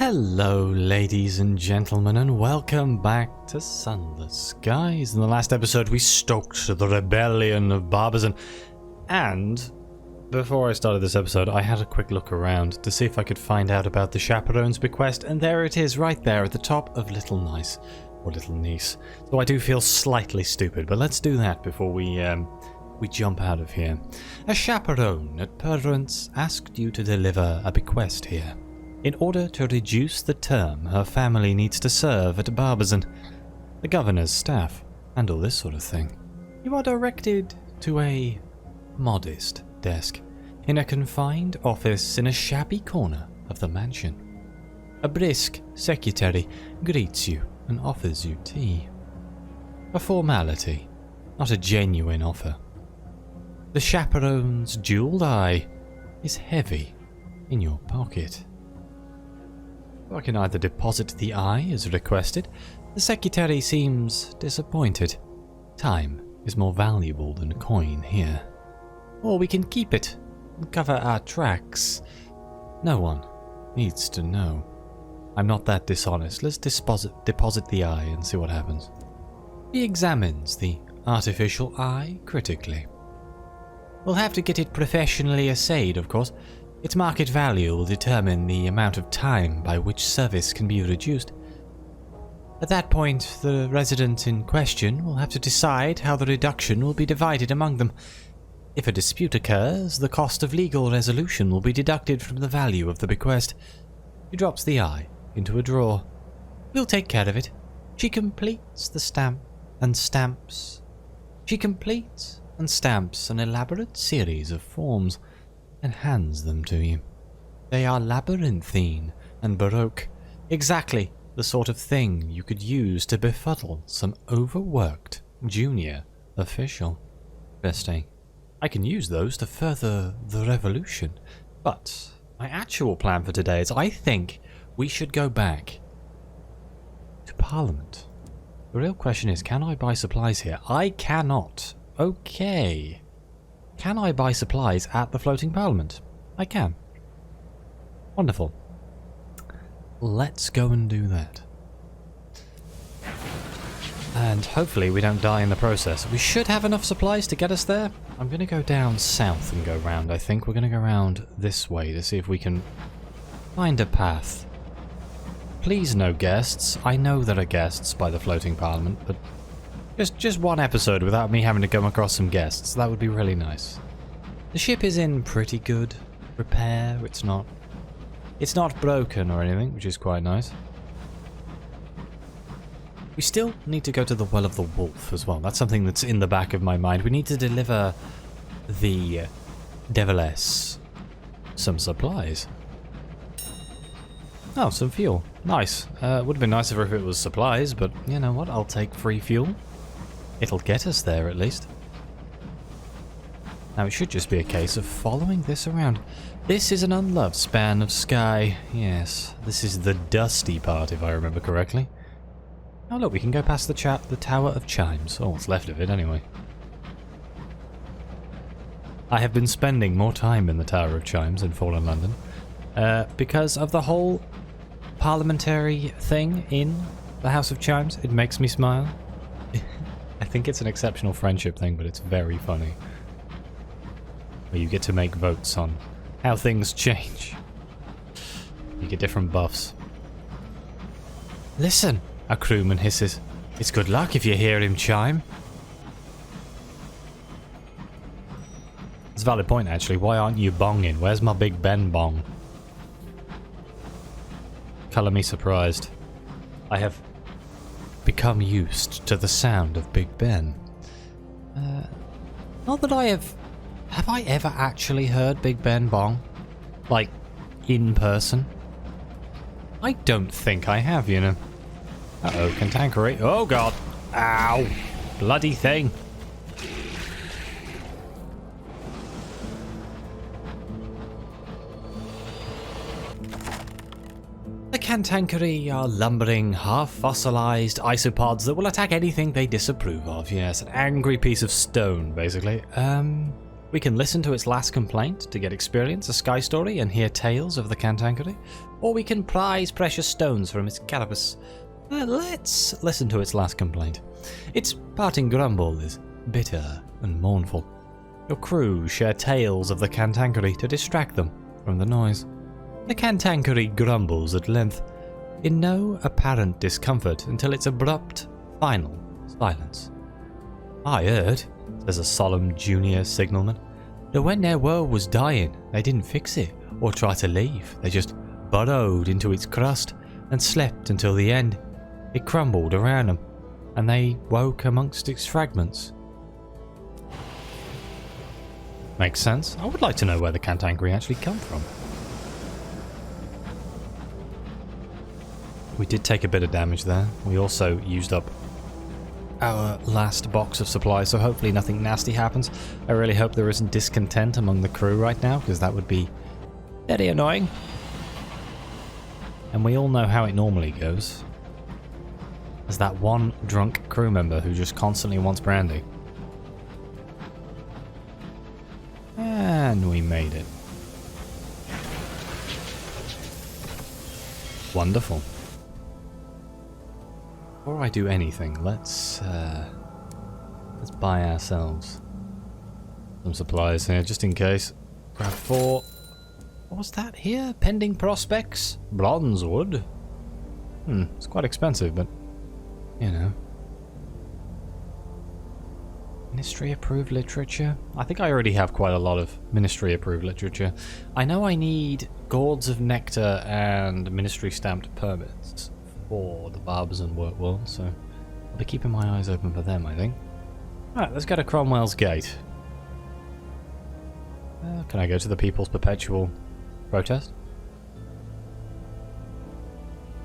Hello ladies and gentlemen, and welcome back to Sunless. Guys, in the last episode we stoked the rebellion of Barbazan, and before I started this episode I had a quick look around to see if I could find out about the chaperone's bequest, and there it is right there at the top of Little Nice, or Little Niece. So I do feel slightly stupid, but let's do that before we jump out of here. A chaperone at Parliament asked you to deliver a bequest here. In order to reduce the term her family needs to serve at Barbazan, the governor's staff, and all this sort of thing, you are directed to a modest desk in a confined office in a shabby corner of the mansion. A brisk secretary greets you and offers you tea. A formality, not a genuine offer. The chaperone's jeweled eye is heavy in your pocket. I can either deposit the eye as requested. The secretary seems disappointed. Time is more valuable than coin here. Or we can keep it and cover our tracks. No one needs to know. I'm not that dishonest. Let's deposit the eye and see what happens. He examines the artificial eye critically. We'll have to get it professionally assayed, of course. Its market value will determine the amount of time by which service can be reduced. At that point, the resident in question will have to decide how the reduction will be divided among them. If a dispute occurs, the cost of legal resolution will be deducted from the value of the bequest. He drops the eye into a drawer. We'll take care of it. She completes the stamp and stamps. She completes and stamps an elaborate series of forms and hands them to you. They are labyrinthine and baroque, exactly the sort of thing you could use to befuddle some overworked junior official. Interesting. I can use those to further the revolution, but my actual plan for today is I think we should go back to Parliament. The real question is, can I buy supplies here? I cannot. Okay. Can I buy supplies at the floating parliament? I can. Wonderful. Let's go and do that. And hopefully we don't die in the process. We should have enough supplies to get us there. I'm going to go down south and go round, I think. We're going to go round this way to see if we can find a path. Please no guests. I know there are guests by the floating parliament, but just one episode without me having to come across some guests. That would be really nice. The ship is in pretty good repair. It's not broken or anything, which is quite nice. We still need to go to the Well of the Wolf as well. That's something that's in the back of my mind. We need to deliver the Deviless some supplies. Oh, some fuel. Nice. Would have been nicer if it was supplies, but you know what? I'll take free fuel. It'll get us there at least. Now it should just be a case of following this around. This is an unloved span of sky. Yes, this is the dusty part if I remember correctly. Oh look, we can go past the Tower of Chimes. Oh, what's left of it anyway. I have been spending more time in the Tower of Chimes in Fallen London because of the whole parliamentary thing in the House of Chimes. It makes me smile. I think it's an exceptional friendship thing, but it's very funny. Where you get to make votes on how things change. You get different buffs. Listen, a crewman hisses. It's good luck if you hear him chime. It's a valid point, actually. Why aren't you bonging? Where's my Big Ben bong? Colour me surprised. I have become used to the sound of Big Ben. Not that I have I ever actually heard Big Ben bong? Like, in person? I don't think I have, you know. Uh-oh, cantankerate. Oh god! Ow! Bloody thing! The cantankeree are lumbering, half-fossilized isopods that will attack anything they disapprove of. Yes, an angry piece of stone, basically. We can listen to its last complaint to get experience, a sky story, and hear tales of the Cantankerry. Or we can prize precious stones from its carapace. Let's listen to its last complaint. Its parting grumble is bitter and mournful. Your crew share tales of the Cantankerry to distract them from the noise. The Cantankerry grumbles at length, in no apparent discomfort until its abrupt, final silence. I heard, says a solemn junior signalman, that when their world was dying, they didn't fix it or try to leave. They just burrowed into its crust and slept until the end. It crumbled around them, and they woke amongst its fragments. Makes sense. I would like to know where the Cantankerry actually come from. We did take a bit of damage there. We also used up our last box of supplies, so hopefully nothing nasty happens. I really hope there isn't discontent among the crew right now, because that would be very annoying. And we all know how it normally goes. There's that one drunk crew member who just constantly wants brandy. And we made it. Wonderful. Before I do anything, let's buy ourselves some supplies here, just in case. Grab 4. What was that here? Pending prospects? Bronze wood? It's quite expensive, but you know. Ministry approved literature? I think I already have quite a lot of ministry approved literature. I know I need gourds of nectar and ministry stamped permits for the Barbizon work world, so I'll be keeping my eyes open for them, I think. Alright, let's go to Cromwell's Gate. Can I go to the People's Perpetual Protest?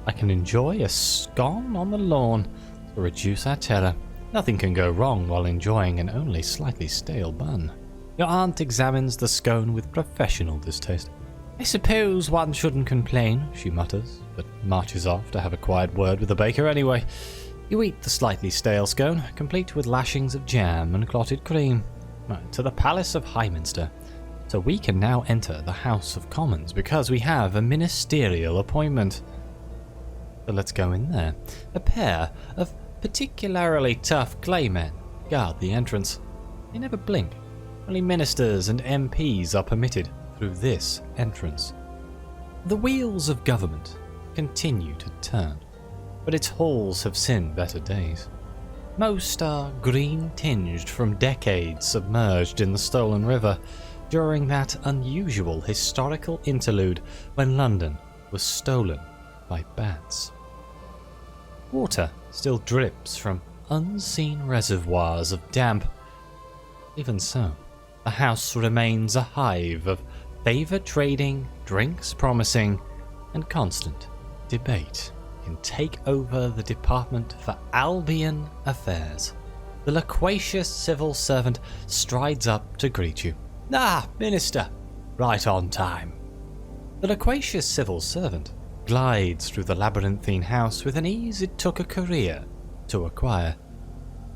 I can enjoy a scone on the lawn to reduce our terror. Nothing can go wrong while enjoying an only slightly stale bun. Your aunt examines the scone with professional distaste. I suppose one shouldn't complain, she mutters, but marches off to have a quiet word with the baker anyway. You eat the slightly stale scone, complete with lashings of jam and clotted cream. To the Palace of Highminster. So we can now enter the House of Commons because we have a ministerial appointment. So let's go in there. A pair of particularly tough claymen guard the entrance. They never blink. Only ministers and MPs are permitted through this entrance. The wheels of government continue to turn, but its halls have seen better days. Most are green-tinged from decades submerged in the stolen river during that unusual historical interlude when London was stolen by bats. Water still drips from unseen reservoirs of damp. Even so, the house remains a hive of favour trading, drinks promising, and constant debate can take over the Department for Albion Affairs. The loquacious civil servant strides up to greet you. Ah, Minister, right on time. The loquacious civil servant glides through the labyrinthine house with an ease it took a career to acquire.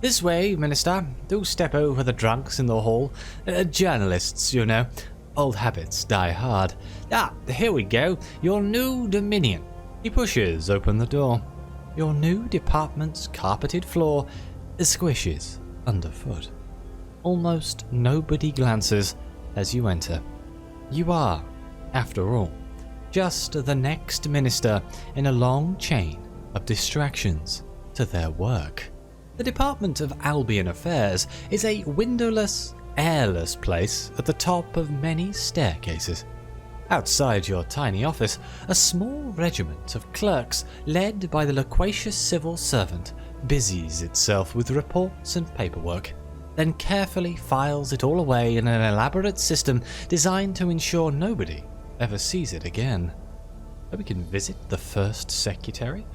This way, Minister. Do step over the drunks in the hall. Journalists, you know. Old habits die hard. Ah, here we go. Your new dominion. He pushes open the door. Your new department's carpeted floor squishes underfoot. Almost nobody glances as you enter. You are, after all, just the next minister in a long chain of distractions to their work. The Department of Albion Affairs is a windowless, airless place at the top of many staircases. Outside your tiny office, a small regiment of clerks led by the loquacious civil servant busies itself with reports and paperwork, then carefully files it all away in an elaborate system designed to ensure nobody ever sees it again. So we can visit the first secretary.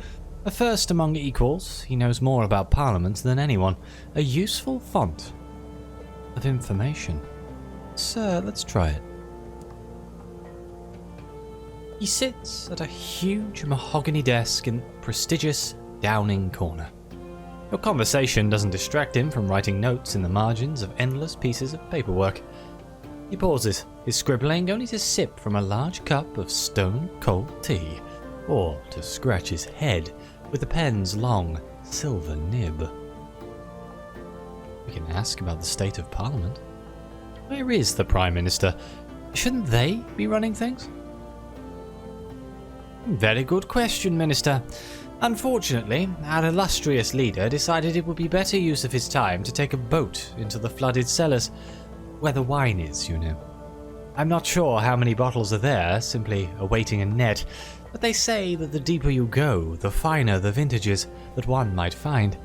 A first among equals, he knows more about Parliament than anyone. A useful font of information. Sir, let's try it. He sits at a huge mahogany desk in prestigious Downing Corner. Your conversation doesn't distract him from writing notes in the margins of endless pieces of paperwork. He pauses, his scribbling only to sip from a large cup of stone-cold tea, or to scratch his head with the pen's long silver nib. We can ask about the state of Parliament. Where is the Prime Minister? Shouldn't they be running things? Very good question, Minister. Unfortunately, our illustrious leader decided it would be better use of his time to take a boat into the flooded cellars, where the wine is, you know. I'm not sure how many bottles are there, simply awaiting a net, but they say that the deeper you go, the finer the vintages that one might find.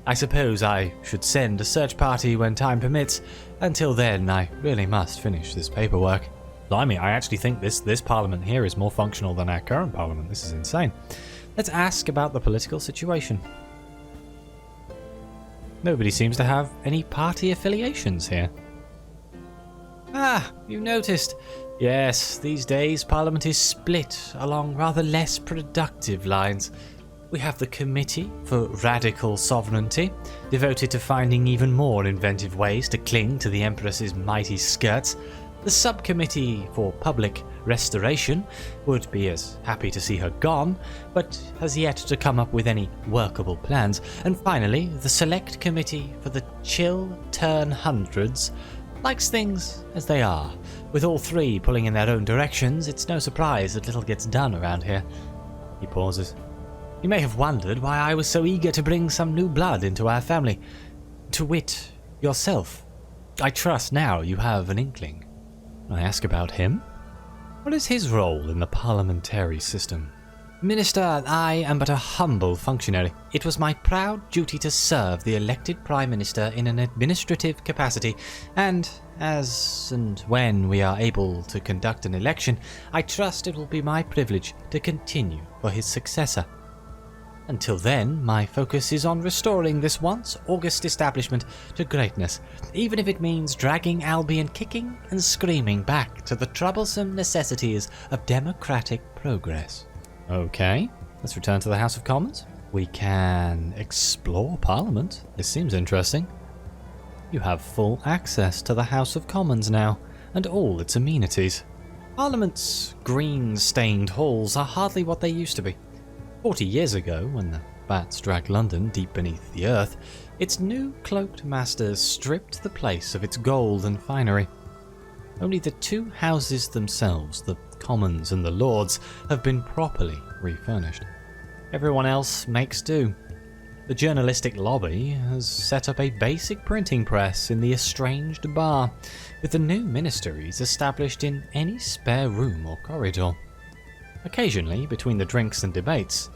I suppose I should send a search party when time permits. Until then, I really must finish this paperwork. Blimey, I actually think this parliament here is more functional than our current parliament. This is insane. Let's ask about the political situation. Nobody seems to have any party affiliations here. Ah, you noticed. Yes, these days Parliament is split along rather less productive lines. We have the Committee for Radical Sovereignty, devoted to finding even more inventive ways to cling to the Empress's mighty skirts. The Subcommittee for Public Restoration would be as happy to see her gone, but has yet to come up with any workable plans. And finally, the Select Committee for the Chill Turn Hundreds likes things as they are. With all three pulling in their own directions, it's no surprise that little gets done around here. He pauses. You may have wondered why I was so eager to bring some new blood into our family. To wit, yourself. I trust now you have an inkling. I ask about him. What is his role in the parliamentary system? Minister, I am but a humble functionary. It was my proud duty to serve the elected Prime Minister in an administrative capacity, and as and when we are able to conduct an election, I trust it will be my privilege to continue for his successor. Until then, my focus is on restoring this once august establishment to greatness, even if it means dragging Albion kicking and screaming back to the troublesome necessities of democratic progress. Okay, let's return to the House of Commons. We can explore Parliament. This seems interesting. You have full access to the House of Commons now, and all its amenities. Parliament's green-stained halls are hardly what they used to be. 40 years ago, when the bats dragged London deep beneath the earth, its new cloaked masters stripped the place of its gold and finery. Only the two houses themselves, the Commons and the Lords, have been properly refurnished. Everyone else makes do. The journalistic lobby has set up a basic printing press in the estranged bar, with the new ministries established in any spare room or corridor. Occasionally, between the drinks and debates,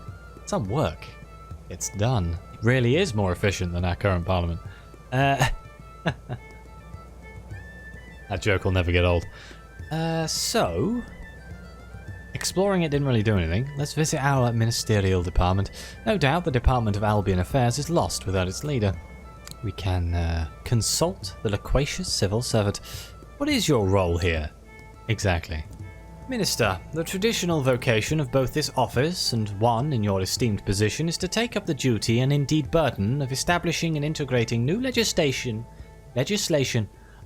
some work gets done. It really is more efficient than our current parliament. That joke will never get old. So, exploring it didn't really do anything. Let's visit our ministerial department. No doubt the Department of Albion Affairs is lost without its leader. We can consult the loquacious civil servant. What is your role here? Exactly. Minister, the traditional vocation of both this office and one in your esteemed position is to take up the duty and indeed burden of establishing and integrating new legislation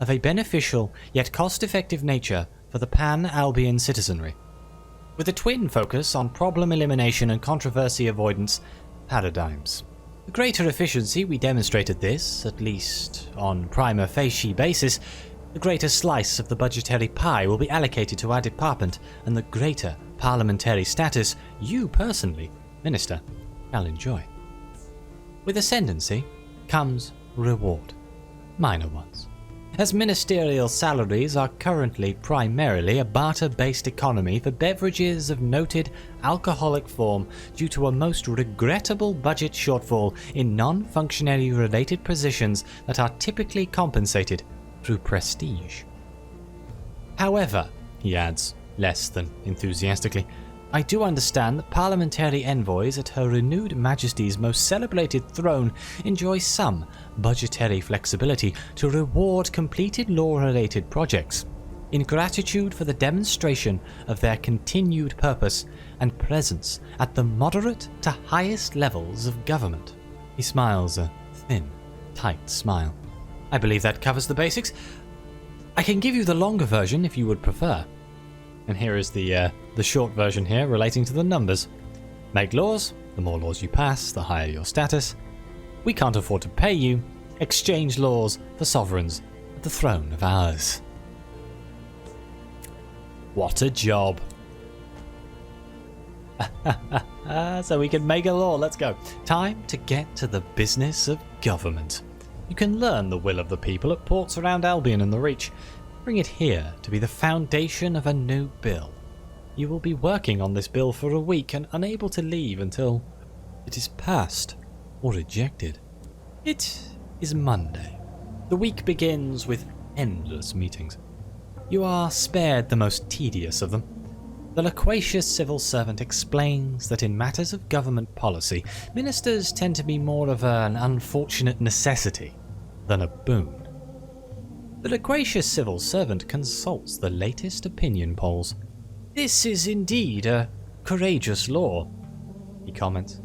of a beneficial yet cost-effective nature for the pan-Albion citizenry, with a twin focus on problem elimination and controversy avoidance paradigms. The greater efficiency we demonstrated this, at least on prima facie basis, the greater slice of the budgetary pie will be allocated to our department, and the greater parliamentary status you personally, Minister, shall enjoy. With ascendancy comes reward, minor ones. As ministerial salaries are currently primarily a barter-based economy for beverages of noted alcoholic form due to a most regrettable budget shortfall in non-functionary related positions that are typically compensated through prestige. However, he adds, less than enthusiastically, I do understand that parliamentary envoys at Her Renewed Majesty's most celebrated throne enjoy some budgetary flexibility to reward completed law-related projects, in gratitude for the demonstration of their continued purpose and presence at the moderate to highest levels of government. He smiles a thin, tight smile. I believe that covers the basics. I can give you the longer version if you would prefer. And here is the short version here relating to the numbers. Make laws. The more laws you pass, the higher your status. We can't afford to pay you. Exchange laws for sovereigns at the throne of ours. What a job. So we can make a law. Let's go. Time to get to the business of government. You can learn the will of the people at ports around Albion and the Reach. Bring it here to be the foundation of a new bill. You will be working on this bill for a week and unable to leave until it is passed or rejected. It is Monday. The week begins with endless meetings. You are spared the most tedious of them. The loquacious civil servant explains that in matters of government policy, ministers tend to be more of an unfortunate necessity than a boon. The loquacious civil servant consults the latest opinion polls. This is indeed a courageous law, he comments,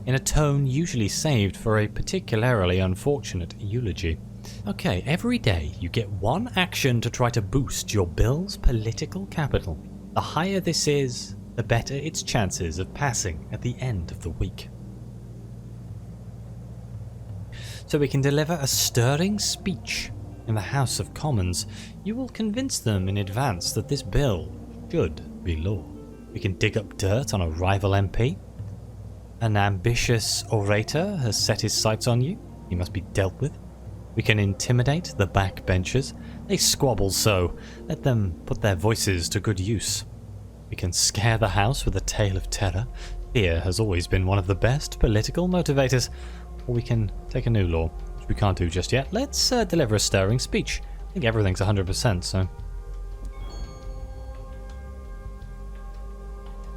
in a tone usually saved for a particularly unfortunate eulogy. Okay, every day you get one action to try to boost your bill's political capital. The higher this is, the better its chances of passing at the end of the week. So we can deliver a stirring speech in the House of Commons. You will convince them in advance that this bill should be law. We can dig up dirt on a rival MP. An ambitious orator has set his sights on you. He must be dealt with. We can intimidate the backbenchers. They squabble so. Let them put their voices to good use. We can scare the House with a tale of terror. Fear has always been one of the best political motivators. Or we can take a new law, which we can't do just yet. Let's deliver a stirring speech. I think everything's 100%, so...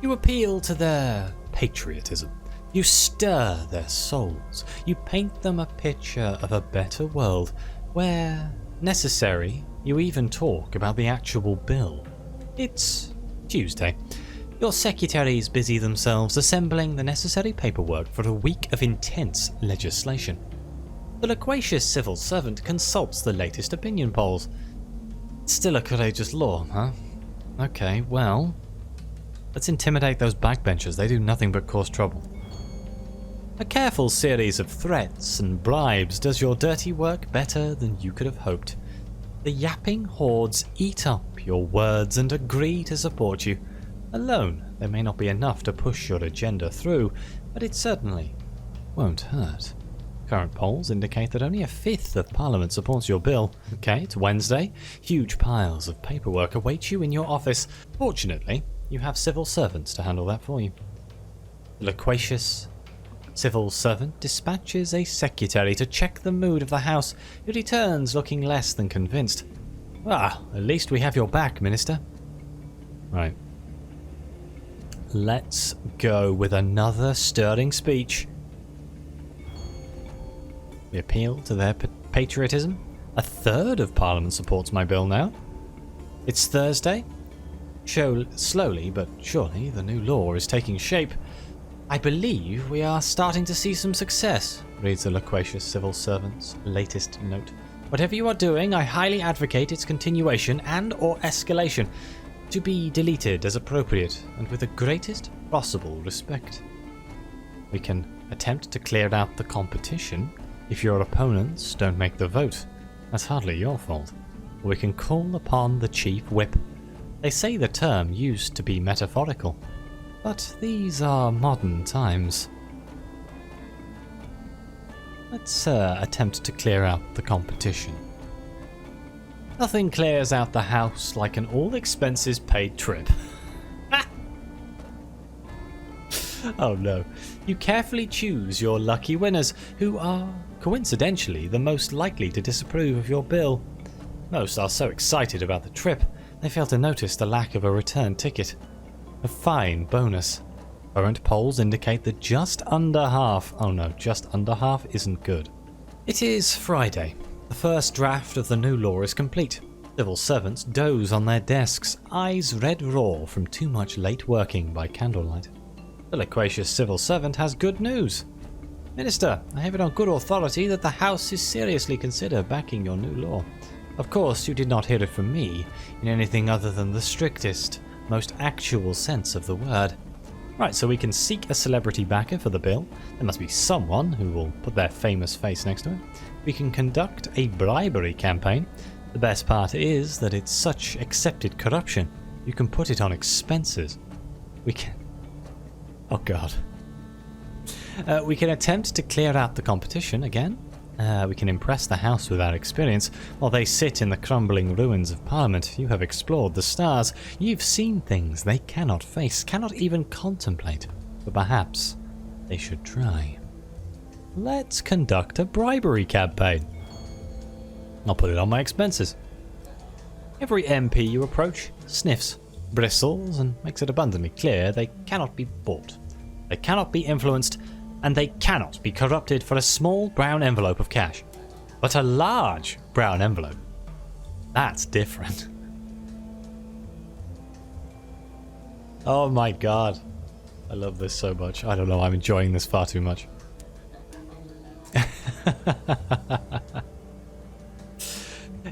You appeal to their patriotism. You stir their souls. You paint them a picture of a better world, where, necessary, you even talk about the actual bill. It's Tuesday. Your secretaries busy themselves assembling the necessary paperwork for a week of intense legislation. The loquacious civil servant consults the latest opinion polls. Still a courageous law, huh? Okay, well, let's intimidate those backbenchers. They do nothing but cause trouble. A careful series of threats and bribes does your dirty work better than you could have hoped. The yapping hordes eat up your words and agree to support you. Alone, there may not be enough to push your agenda through, but it certainly won't hurt. Current polls indicate that only a fifth of Parliament supports your bill. Okay, it's Wednesday. Huge piles of paperwork await you in your office. Fortunately, you have civil servants to handle that for you. The loquacious civil servant dispatches a secretary to check the mood of the House, who returns looking less than convinced. Ah, at least we have your back, Minister. Right. Let's go with another stirring speech. We appeal to their patriotism. A third of Parliament supports my bill now. It's Thursday. Slowly but surely the new law is taking shape. I believe we are starting to see some success, reads the loquacious civil servant's latest note. Whatever you are doing, I highly advocate its continuation and or escalation, to be deleted as appropriate and with the greatest possible respect. We can attempt to clear out the competition if your opponents don't make the vote. That's hardly your fault. Or we can call upon the chief whip. They say the term used to be metaphorical, but these are modern times. Let's attempt to clear out the competition. Nothing clears out the house like an all-expenses-paid trip. Oh no. You carefully choose your lucky winners, who are, coincidentally, the most likely to disapprove of your bill. Most are so excited about the trip, they fail to notice the lack of a return ticket. A fine bonus. Current polls indicate that just under half isn't good. It is Friday. The first draft of the new law is complete. Civil servants doze on their desks, eyes red raw from too much late working by candlelight. The loquacious civil servant has good news. Minister, I have it on good authority that the House is seriously consider backing your new law. Of course, you did not hear it from me in anything other than the strictest, most actual sense of the word. Right, so we can seek a celebrity backer for the bill. There must be someone who will put their famous face next to it. We can conduct a bribery campaign. The best part is that it's such accepted corruption. You can put it on expenses. We can... Oh god. We can attempt to clear out the competition again. We can impress the House with our experience. While they sit in the crumbling ruins of Parliament, you have explored the stars. You've seen things they cannot face, cannot even contemplate. But perhaps they should try. Let's conduct a bribery campaign. I'll put it on my expenses. Every MP you approach sniffs, bristles, and makes it abundantly clear they cannot be bought. They cannot be influenced, and they cannot be corrupted for a small brown envelope of cash. But a large brown envelope, that's different. Oh my god. I love this so much. I don't know, I'm enjoying this far too much.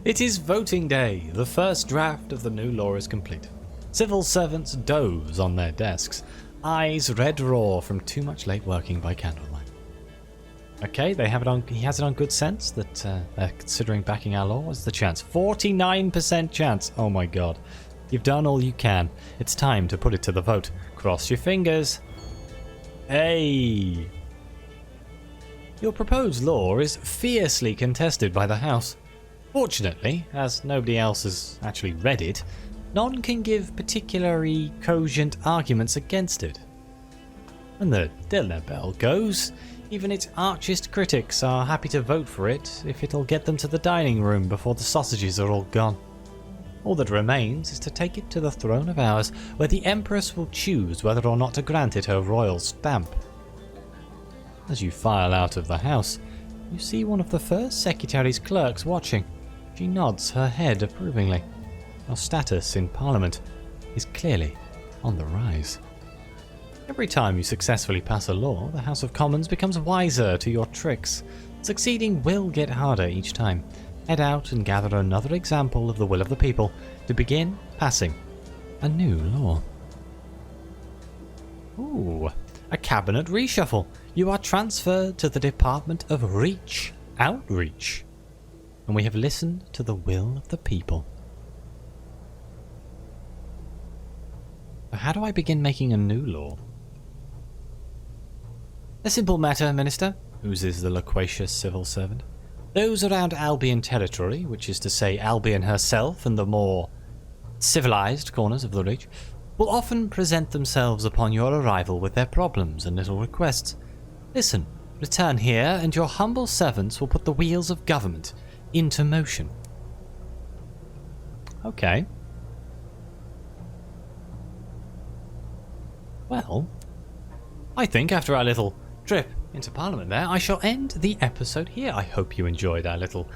It is voting day. The first draft of the new law is complete. Civil servants doze on their desks, eyes red raw from too much late working by candlelight. Okay, they have it on. He has it on good sense that they're considering backing our law. What's the chance? 49% chance. Oh my god. You've done all you can. It's time to put it to the vote. Cross your fingers. Hey! Your proposed law is fiercely contested by the House. Fortunately, as nobody else has actually read it, none can give particularly cogent arguments against it. When the dinner bell goes, even its archest critics are happy to vote for it if it'll get them to the dining room before the sausages are all gone. All that remains is to take it to the throne of ours, where the Empress will choose whether or not to grant it her royal stamp. As you file out of the house, you see one of the First Secretary's clerks watching. She nods her head approvingly. Your status in Parliament is clearly on the rise. Every time you successfully pass a law, the House of Commons becomes wiser to your tricks. Succeeding will get harder each time. Head out and gather another example of the will of the people to begin passing a new law. Ooh, a cabinet reshuffle. You are transferred to the Department of Outreach. And we have listened to the will of the people. How do I begin making a new law? A simple matter, Minister, oozes the loquacious civil servant. Those around Albion territory, which is to say Albion herself and the more civilized corners of the Reach, will often present themselves upon your arrival with their problems and little requests. Listen, return here, and your humble servants will put the wheels of government into motion. Okay. Well, I think after our little trip into Parliament there, I shall end the episode here. I hope you enjoyed our little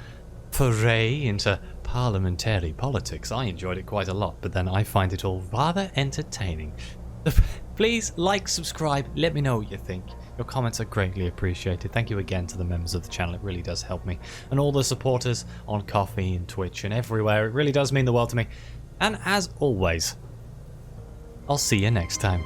foray into parliamentary politics. I enjoyed it quite a lot, but then I find it all rather entertaining. Please like, subscribe, let me know what you think. Your comments are greatly appreciated. Thank you again to the members of the channel. It really does help me. And all the supporters on Ko-fi and Twitch and everywhere. It really does mean the world to me. And as always, I'll see you next time.